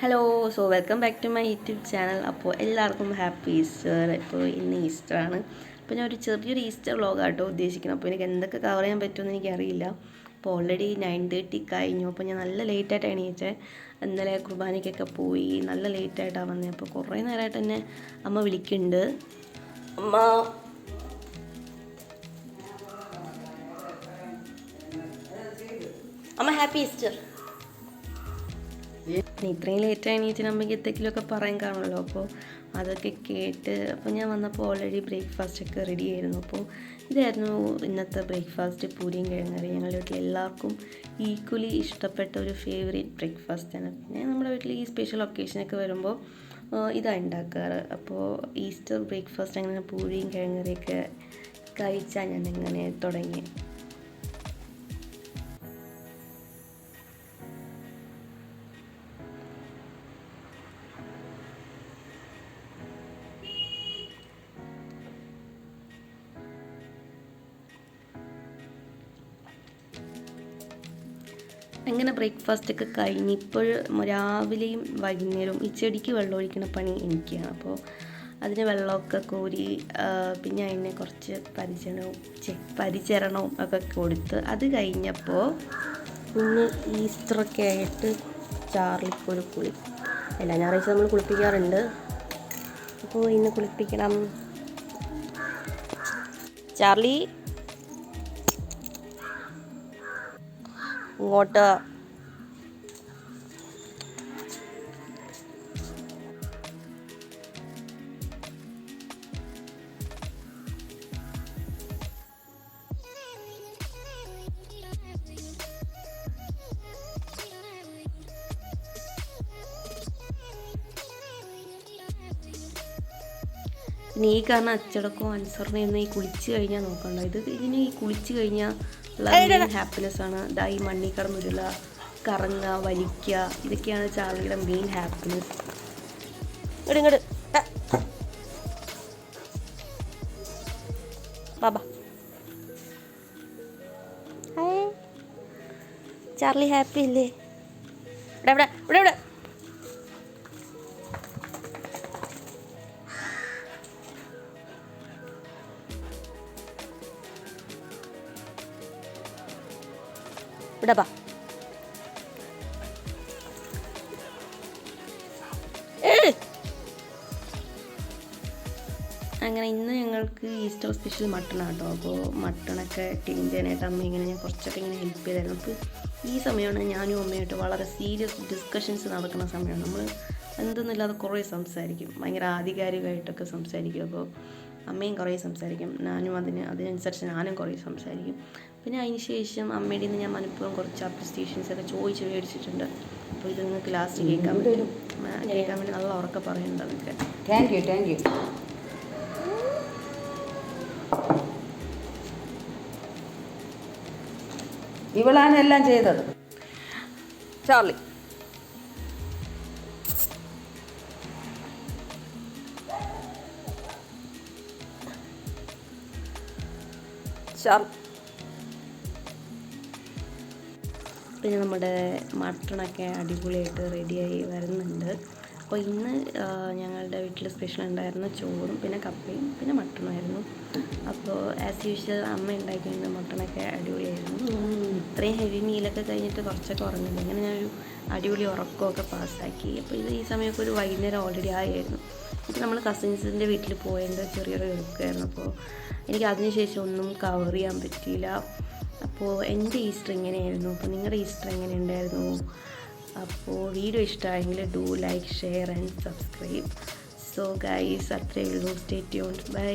Hello, so welcome back to my YouTube channel. അപ്പോൾ എല്ലാവർക്കും happy Easter. ഇപ്പോൾ ഇന്ന് ഈസ്റ്ററാണ്. അപ്പോൾ ഞാൻ ഒരു ചെറിയൊരു ഈസ്റ്റർ വ്ളോഗാട്ടോ ഉദ്ദേശിക്കുന്നത്. അപ്പോൾ എനിക്ക് എന്തൊക്കെ കവർ ചെയ്യാൻ പറ്റുമെന്ന് എനിക്കറിയില്ല. അപ്പോൾ ഓൾറെഡി 9:30 കഴിഞ്ഞു. അപ്പോൾ ഞാൻ നല്ല ലേറ്റായിട്ടാണ് എണീറ്റത്. ഇന്നലെ കുർബാനയ്ക്കൊക്കെ പോയി നല്ല ലേറ്റായിട്ടാണ് വന്നത്. അപ്പോൾ കുറേ നേരമായിട്ട് തന്നെ അമ്മ വിളിക്കുന്നുണ്ട്. അമ്മ ഹാപ്പി ഈസ്റ്റർ. ഇത്രയും ലേറ്റായി എണീറ്റിന് അമ്മയ്ക്ക് എന്തെങ്കിലുമൊക്കെ പറയാൻ കാണുമല്ലോ. അപ്പോൾ അതൊക്കെ കേട്ട് അപ്പോൾ ഞാൻ വന്നപ്പോൾ ഓൾറെഡി ബ്രേക്ക്ഫാസ്റ്റൊക്കെ റെഡി ആയിരുന്നു. അപ്പോൾ ഇതായിരുന്നു ഇന്നത്തെ ബ്രേക്ക്ഫാസ്റ്റ്, പൂരിയും കിഴങ്ങറി. ഞങ്ങളുടെ വീട്ടിൽ എല്ലാവർക്കും ഈക്വലി ഇഷ്ടപ്പെട്ട ഒരു ഫേവറേറ്റ് ബ്രേക്ക്ഫാസ്റ്റാണ്. പിന്നെ നമ്മുടെ വീട്ടിൽ ഈ സ്പെഷ്യൽ ഒക്കേഷനൊക്കെ വരുമ്പോൾ ഇതാണ് ഉണ്ടാക്കാറ്. അപ്പോൾ ഈസ്റ്റർ ബ്രേക്ക്ഫാസ്റ്റ് അങ്ങനെ പൂരിയും കിഴങ്ങറിയൊക്കെ കഴിച്ചാൽ ഞാൻ ഇങ്ങനെ തുടങ്ങി. അങ്ങനെ ബ്രേക്ക്ഫാസ്റ്റൊക്കെ കഴിഞ്ഞ് ഇപ്പോൾ രാവിലെയും വൈകുന്നേരവും ഈ ചെടിക്ക് വെള്ളം ഒഴിക്കുന്ന പണി എനിക്കാണ്. അപ്പോൾ അതിന് വെള്ളമൊക്കെ കോരി പിന്നെ അതിനെ കുറച്ച് പരിചരണവും ഒക്കെ കൊടുത്ത് അത് കഴിഞ്ഞപ്പോൾ ഇന്ന് ഈസ്റ്ററൊക്കെ ആയിട്ട് ചാർലിക്കൊരു കുളി. എല്ലാ ഞായറാഴ്ച നമ്മൾ കുളിപ്പിക്കാറുണ്ട്. അപ്പോൾ ഇന്ന് കുളിപ്പിക്കണം. ചാർലി ഇങ്ങോട്ട്. പിന്നെ ഈ കാരണം അച്ചടക്കവും അനുസരണയൊന്നും ഈ കുളിച്ച് കഴിഞ്ഞാൽ നോക്കണ്ട. ഇതിന് ഈ കുളിച്ച് കഴിഞ്ഞാൽ ഉള്ള ഹാപ്പിനെസ്സാണ്. ഇതാ ഈ മണ്ണിൽ കിടന്നുരുള, കറങ്ങുക, വലിക്കുക, ഇതൊക്കെയാണ് ചാർലിയുടെ മെയിൻ ഹാപ്പിനെസ്. ഇങ്ങോട്ട് ബാബാ. ചാർലി ഹാപ്പി അല്ലേ? ഇവിടെ ഇവിടെ ഇവിടെ ഇവിടെ ബാ. അങ്ങനെ ഇന്ന് ഞങ്ങൾക്ക് ഈസ്റ്റർ സ്പെഷ്യൽ മട്ടണാണ് കേട്ടോ. അപ്പോൾ മട്ടണൊക്കെ ക്ലീൻ ചെയ്യാനായിട്ട് അമ്മ ഇങ്ങനെ ഞാൻ കുറച്ചൊക്കെ ഇങ്ങനെ ഹെൽപ്പ് ചെയ്തായിരുന്നു. അപ്പോൾ ഈ സമയമാണ് ഞാനും അമ്മയായിട്ട് വളരെ സീരിയസ് ഡിസ്കഷൻസ് നടക്കുന്ന സമയമാണ്. നമ്മൾ എന്തെന്നില്ലാതെ കുറേ സംസാരിക്കും, ഭയങ്കര ആധികാരികമായിട്ടൊക്കെ സംസാരിക്കും. അപ്പോൾ അമ്മയും കുറേ സംസാരിക്കും, ഞാനും അതിനനുസരിച്ച് ഞാനും കുറേ സംസാരിക്കും. പിന്നെ അതിന് ശേഷം അമ്മയുടെ നിന്ന് ഞാൻ മനഃപൂർവ്വം കുറച്ച് അപ്രിസിയേഷൻസൊക്കെ ചോദിച്ച് മേടിച്ചിട്ടുണ്ട്. അപ്പോൾ ഇത് നിങ്ങൾക്ക് ലാസ്റ്റ് കേൾക്കാൻ വേണ്ടി നല്ല ഉറക്കെ പറയുന്നുണ്ട്. അതൊക്കെ താങ്ക് യു. ഇവളാണ് എല്ലാം ചെയ്തത്. ചാർലി പിന്നെ നമ്മുടെ മട്ടണൊക്കെ അടിപൊളിയായിട്ട് റെഡിയായി വരുന്നുണ്ട്. അപ്പോൾ ഇന്ന് ഞങ്ങളുടെ വീട്ടിൽ സ്പെഷ്യൽ ഉണ്ടായിരുന്ന ചോറും പിന്നെ കപ്പയും പിന്നെ മട്ടണുമായിരുന്നു. അപ്പോൾ ആസ് യൂഷ്വൽ അമ്മ ഉണ്ടാക്കിയിരുന്ന മട്ടണൊക്കെ അടിപൊളിയായിരുന്നു. ഇത്രയും ഹെവി മീലൊക്കെ കഴിഞ്ഞിട്ട് കുറച്ചൊക്കെ ഉറങ്ങുന്നുണ്ട്. ഇങ്ങനെ ഞാനൊരു അടിപൊളി ഉറക്കമൊക്കെ പാസ്സാക്കി. അപ്പോൾ ഇത് ഈ സമയമൊക്കെ ഒരു വൈകുന്നേരം ഓൾറെഡി ആയിരുന്നു. ഇപ്പോൾ നമ്മൾ കസിൻസിൻ്റെ വീട്ടിൽ പോയതിൻ്റെ ചെറിയൊരു എടുക്കുമായിരുന്നു. അപ്പോൾ എനിക്ക് അതിനുശേഷം ഒന്നും കവർ ചെയ്യാൻ പറ്റിയില്ല. അപ്പോൾ എൻ്റെ ഈസ്റ്റർ ഇങ്ങനെയായിരുന്നു. അപ്പോൾ നിങ്ങളുടെ ഈസ്റ്റർ എങ്ങനെ ഉണ്ടായിരുന്നു? അപ്പോൾ വീഡിയോ ഇഷ്ടമായെങ്കിൽ do like, share and subscribe. So guys, അത്രയേ ഉള്ളൂ. Stay tuned. ബൈ.